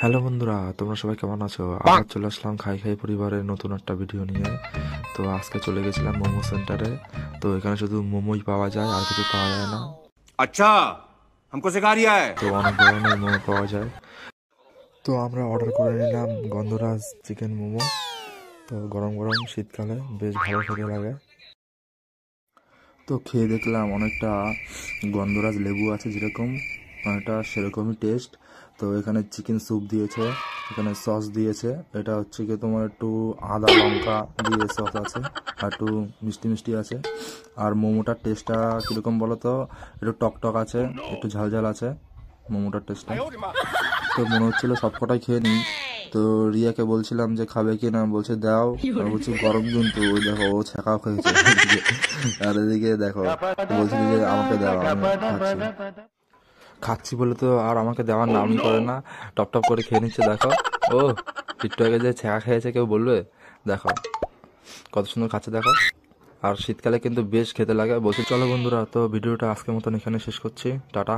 Hello বন্ধুরা, তোমরা সবাই কেমন আছো? আবার চলে আসলাম খাই খাই পরিবারের নতুন একটা ভিডিও নিয়ে। তো আজকে চলে গেছিলাম মোমো সেন্টারে। তো এখানে শুধু মোমোই পাওয়া যায়, আর কিছু পাওয়া যায় না। अच्छा हमको सिखा रिया है। তো অনেক ধরনের মোমো পাওয়া যায়। তো আমরা অর্ডার করে নিলাম গন্ধরাজ চিকেন মোমো। তো গরম গরম শীতকালে বেশ ভালো খেতে লাগে। তো খেয়ে দেখলাম অনেকটা গন্ধরাজ লেবু আছে যেরকম, অনেকটা সেরকমই টেস্ট। তো এখানে চিকেন স্যুপ দিয়েছে, এখানে সস দিয়েছে। এটা হচ্ছে কি তোমার একটু আদা লঙ্কা দিয়ে সস আছে, আর একটু মিষ্টি মিষ্টি আছে। আর মোমোটার টেস্টটা কীরকম বলো তো, একটু টক টক আছে, একটু ঝাল ঝাল আছে মোমোটার টেস্টটা। তো মনে হচ্ছিলো সবকটাই খেয়ে নিই। তো রিয়াকে বলছিলাম যে খাবে কি না, বলছে দাও। আর বলছি গরম কিন্তু, ওই দেখো ও ছ্যাঁকাও খেয়েছে এদিকে। আর এদিকে দেখো বলছিল যে আমাকে দাও, আমি খাচ্ছি। খাচ্ছি বলে তো আর আমাকে দেওয়ার নামই করে না, টপ টপ করে খেয়ে নিচ্ছে দেখো। ও একটু আগে যে ছ্যাঁকা খেয়েছে কেউ বলবে? দেখো কত সুন্দর খাচ্ছে দেখো। আর শীতকালে কিন্তু বেশ খেতে লাগে। বলছি চলো বন্ধুরা, তো ভিডিওটা আজকের মতন এখানে শেষ করছি। টাটা।